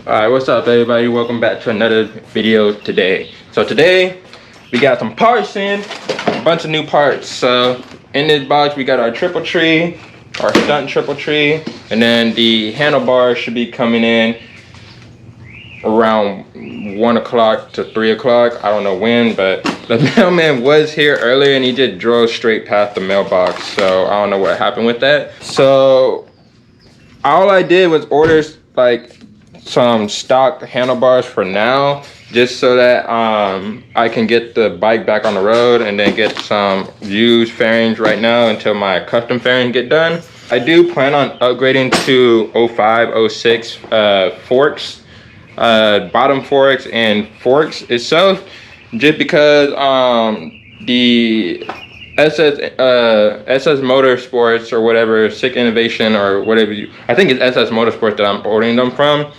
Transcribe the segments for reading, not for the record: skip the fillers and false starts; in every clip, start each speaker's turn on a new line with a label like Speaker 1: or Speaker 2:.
Speaker 1: Alright, what's up everybody? Welcome back to another video today. So today we got some parts in, a bunch of new parts. So in this box we got our triple tree, our stunt triple tree, and then the handlebar should be coming in around 1 o'clock to 3 o'clock. I don't know when, but the mailman was here earlier and he just drove straight past the mailbox. So I don't know what happened with that. So all I did was order like some stock handlebars for now, just so that I can get the bike back on the road and then get some used fairings right now until my custom fairings get done. I do plan on upgrading to 05, 06 forks, bottom forks and forks itself, just because the SS Motorsports or whatever, Sick Innovation or whatever I think it's SS Motorsports that I'm ordering them from.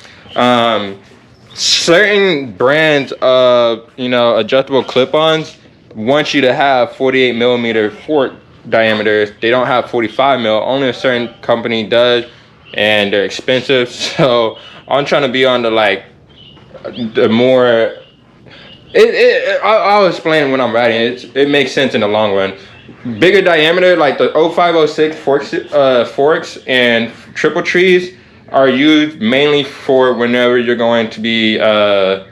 Speaker 1: Certain brands of, adjustable clip-ons want you to have 48 millimeter fork diameters. They don't have 45 mil. Only a certain company does, and they're expensive. So I'm trying to be on the more. I'll explain when I'm riding. It makes sense in the long run. Bigger diameter, like the 05, 06 forks and triple trees, are used mainly for whenever you're going to be popping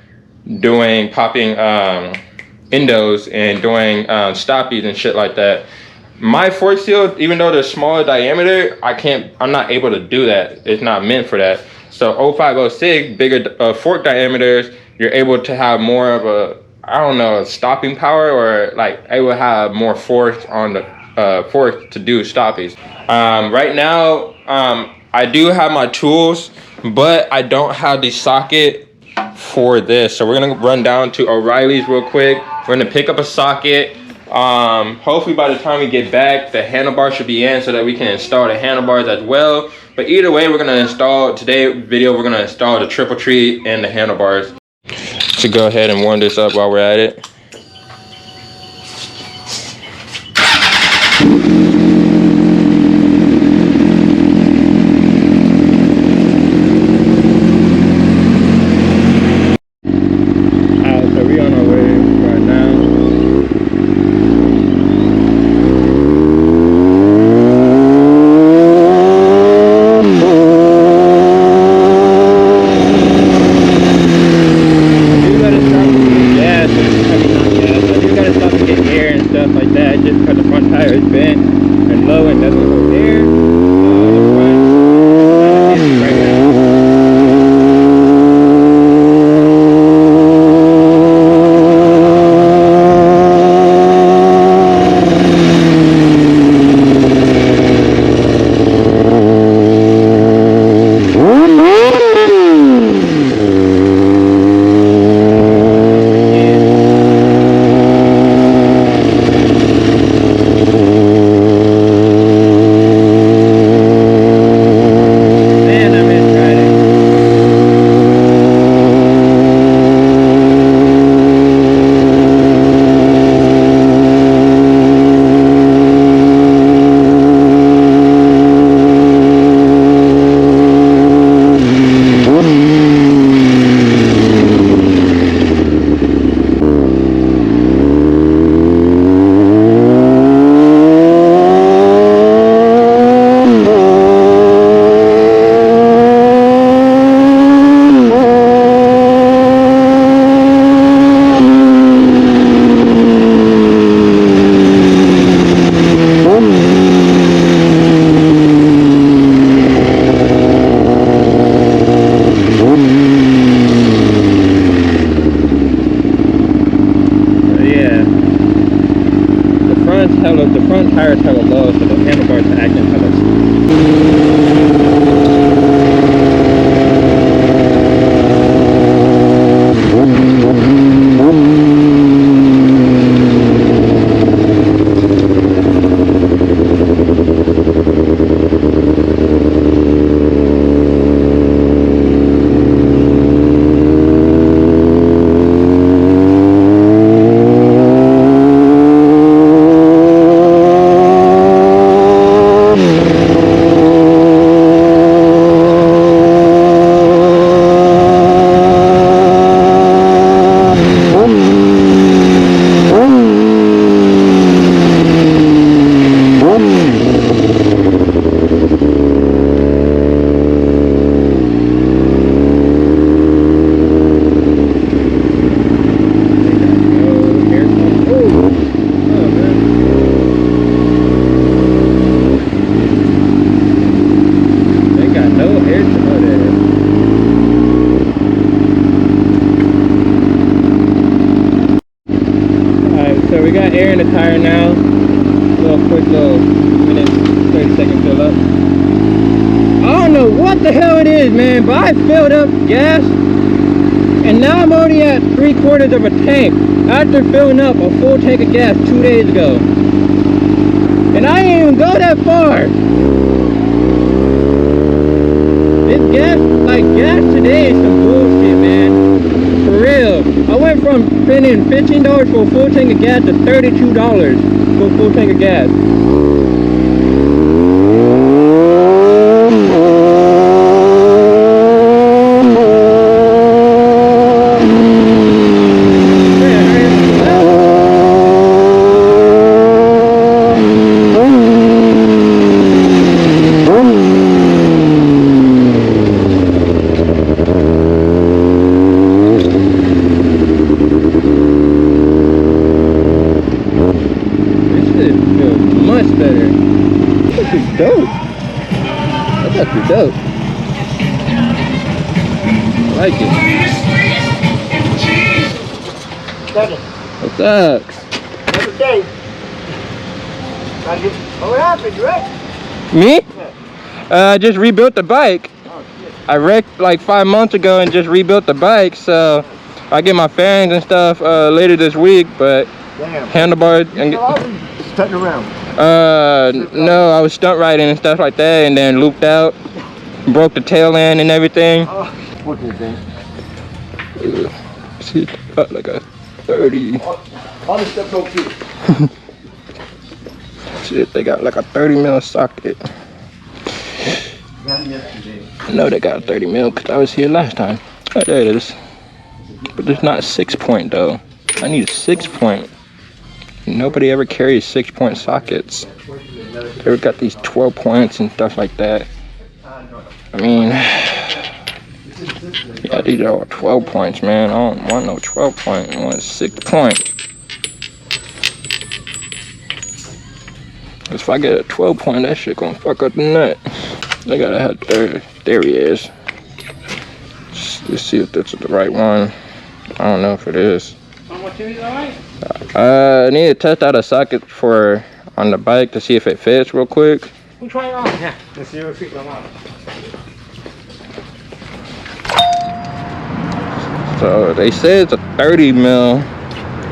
Speaker 1: endos and doing stoppies and shit like that. My fork seal, even though they're smaller diameter, I'm not able to do that. It's not meant for that. So 05, 06, bigger fork diameters, you're able to have more of a stopping power, or I will have more force on the fork to do stoppies. Right now, I do have my tools, but I don't have the socket for this. So we're gonna run down to O'Reilly's real quick. We're gonna pick up a socket. Hopefully by the time we get back, the handlebar should be in so that we can install the handlebars as well. But either way, we're gonna install, today's video, we're gonna install the triple tree and the handlebars. So go ahead and warm this up while we're at it. The front tires hella low, so the handlebars are acting hella. right now. Little quick little minute, 30-second fill up. I don't know what the hell it is, man, but I filled up gas and now I'm already at 3/4 of a tank after filling up a full tank of gas 2 days ago. And I didn't even go that far. This gas, like gas today is some bullshit, man. For real. I went from spending $15 for a full tank of gas to $32 for a full tank of gas. Dope. That's actually dope. I like it. What's up?
Speaker 2: Every day. What happened, you wrecked?
Speaker 1: Me? Yeah. I just rebuilt the bike. Oh, shit. I wrecked like 5 months ago and just rebuilt the bike, so I get my fairings and stuff later this week, but handlebar and
Speaker 2: stunting around.
Speaker 1: No, I was stunt riding and stuff like that, and then looped out, broke the tail end and everything.
Speaker 2: Oh, what's this thing?
Speaker 1: See, got like a 30.
Speaker 2: All this stuff go too.
Speaker 1: Shit, they got like a 30 mil socket. I know they got a 30 mil because I was here last time. Oh, there it is. But there's not a 6-point though. I need a 6-point. Nobody ever carries 6-point sockets. They got these 12 points and stuff like that. I mean, yeah, these are all 12 points, man. I don't want no 12 point. I want 6 point. If I get a 12 point, that shit gonna fuck up the nut. I gotta have, there he is. Let's see if this is the right one. I don't know if it is. I need to test out a socket on the bike to see if it fits real quick.
Speaker 2: We'll try it on. Yeah. Let's see if it fits on.
Speaker 1: So they say it's a 30 mil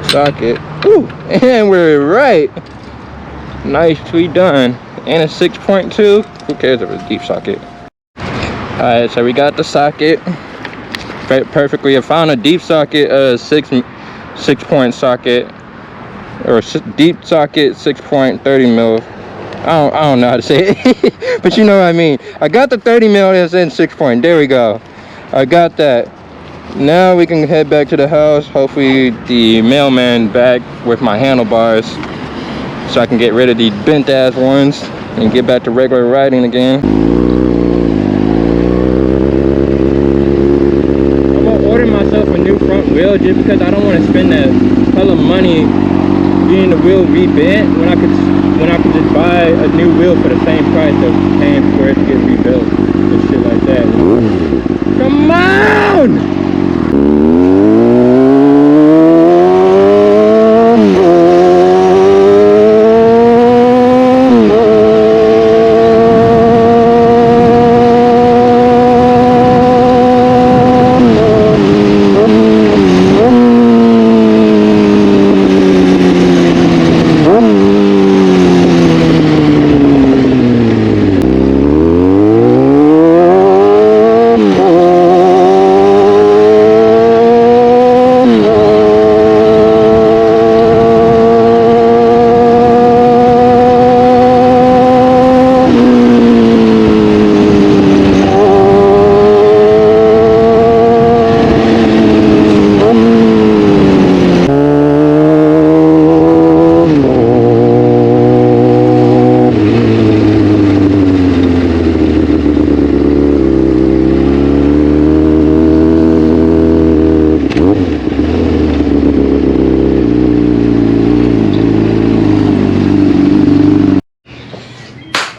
Speaker 1: socket. Ooh, and we're right. Nicely done. And a 6.2. Who cares if it's a deep socket? Alright, so we got the socket. Perfectly. I found a deep socket, 6-point socket, or deep socket, 6.30 mil. I don't know how to say it, but you know what I mean. I got the 30 mil that's in 6-point. There we go. I got that. Now we can head back to the house. Hopefully the mailman back with my handlebars, so I can get rid of these bent ass ones and get back to regular riding again. Myself a new front wheel just because I don't want to spend that hella money getting the wheel rebent when I could just buy a new wheel for the same price of paying for it to get rebuilt and shit like that. Come on!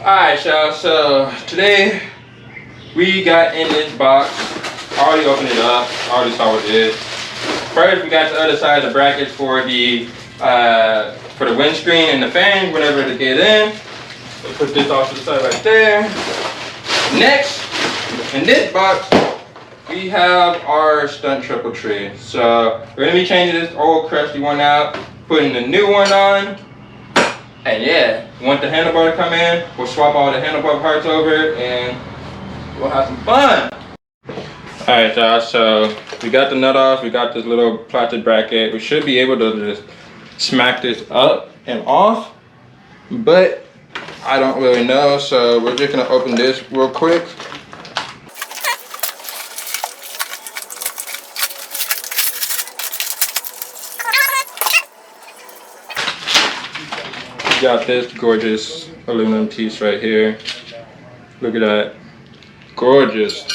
Speaker 1: Alright y'all, so today we got in this box. I already opened it up, I already saw what it is. First we got the other side of the brackets for the for the windscreen and the fan whenever they get in. We'll put this off to the side right there. Next, in this box, we have our stunt triple tree. So we're gonna be changing this old crusty one out, putting the new one on. And yeah, want the handlebar to come in, we'll swap all the handlebar parts over and we'll have some fun. Alright y'all, so we got the nut off, we got this little plastic bracket. We should be able to just smack this up and off, but I don't really know, so we're just gonna open this real quick. Got this gorgeous aluminum piece right here. Look at that, gorgeous.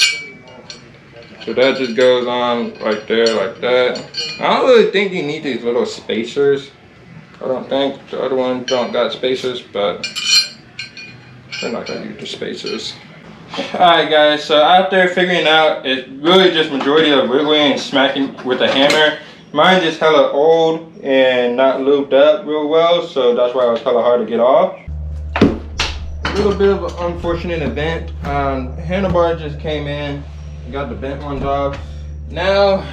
Speaker 1: So that just goes on right there like that. I don't really think you need these little spacers. I don't think the other ones don't got spacers, but they're not gonna use the spacers. Alright guys, so after figuring out, it's really just majority of wiggling and smacking with a hammer. Mine just hella old and not looped up real well, so that's why it was hella hard to get off. A little bit of an unfortunate event. Handlebar just came in, got the bent ones off. Now,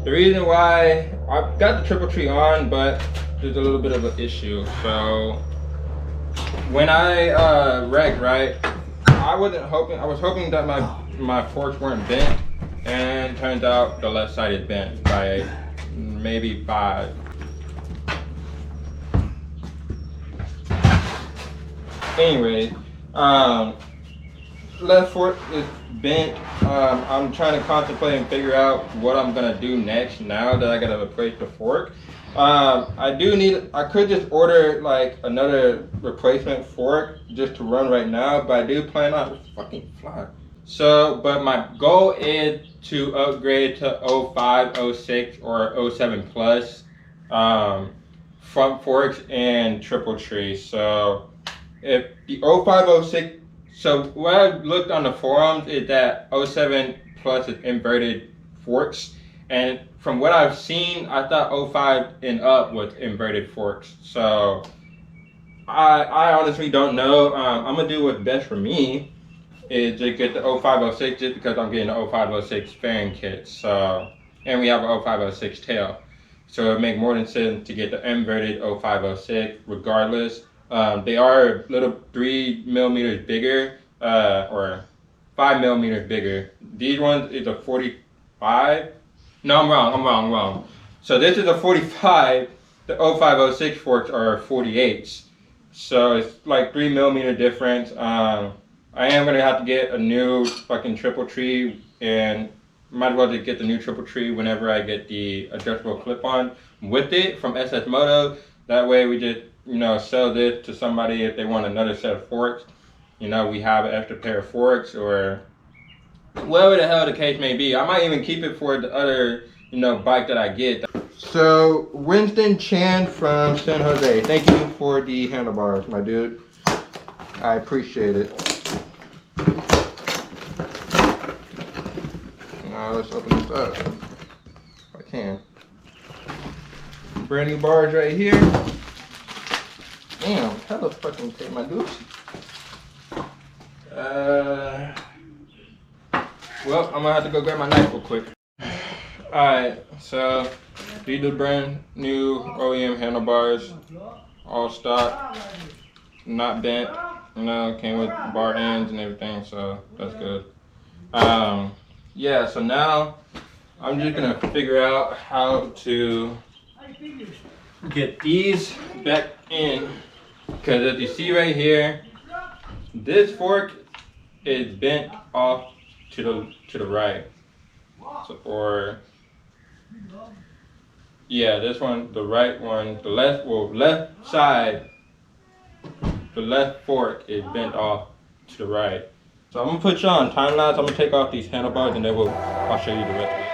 Speaker 1: the reason why I got the triple tree on, but there's a little bit of an issue. So when I wrecked, right, I was hoping that my forks weren't bent. And turns out the left side is bent by maybe 5. Anyway, left fork is bent. I'm trying to contemplate and figure out what I'm gonna do next now that I gotta replace the fork. I could just order like another replacement fork just to run right now, but I do plan on fucking fly. So, but my goal is to upgrade to 05, 06, or 07 plus front forks and triple tree. So if the 05, 06, so what I've looked on the forums is that 07 plus is inverted forks. And from what I've seen, I thought 05 and up was inverted forks. So I honestly don't know. I'm gonna do what's best for me. Is to get the 0506 just because I'm getting the 0506 fairing kit. So, and we have a 0506 tail. So it would make more than sense to get the inverted 0506 regardless. They are a little 3 millimeters bigger, or 5 millimeters bigger. These ones is a 45. No, I'm wrong. So this is a 45. The 0506 forks are 48s. So it's like 3 millimeter difference. I am gonna have to get a new fucking triple tree, and might as well just get the new triple tree whenever I get the adjustable clip-on with it from SS Moto. That way we just, you know, sell this to somebody if they want another set of forks. You know, we have an extra pair of forks or whatever the hell the case may be. I might even keep it for the other, you know, bike that I get. So Winston Chan from San Jose, thank you for the handlebars, my dude. I appreciate it. Now let's open this up if I can. Brand new bars right here. Damn, hella fucking take my doozy. Well, I'm gonna have to go grab my knife real quick. Alright, so these are brand new OEM handlebars, all stock, not bent. You know, came with bar ends and everything, so that's good. Yeah, so now I'm just gonna figure out how to get these back in, because as you see right here, this fork is bent off to the right. So, or yeah, this one, the right one, the left side. The left fork is bent off to the right. So I'm gonna put you on time lapse. I'm gonna take off these handlebars and then I'll show you the rest of it.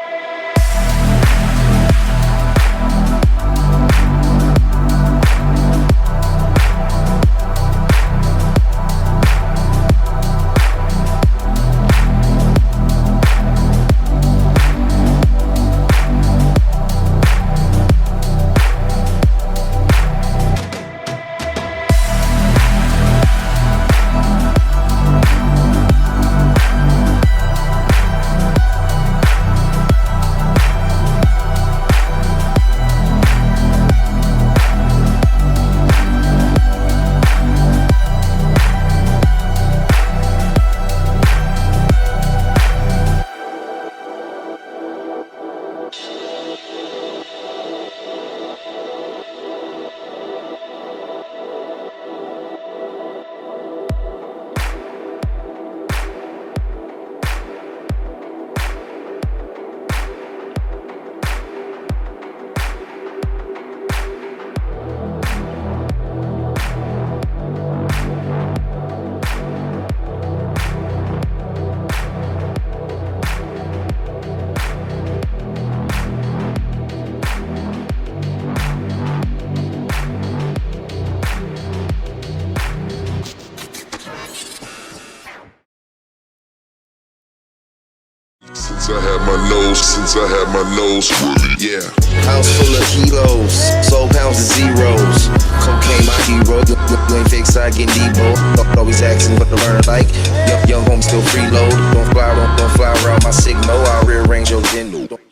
Speaker 3: Since I had my nose fully, yeah.
Speaker 4: House full of kilos, soul pounds of zeros. Cocaine my hero, you ain't fake side getting Debo. Always asking what to learn like. Young home still freeload. Don't fly around my signal, I'll rearrange your gendo.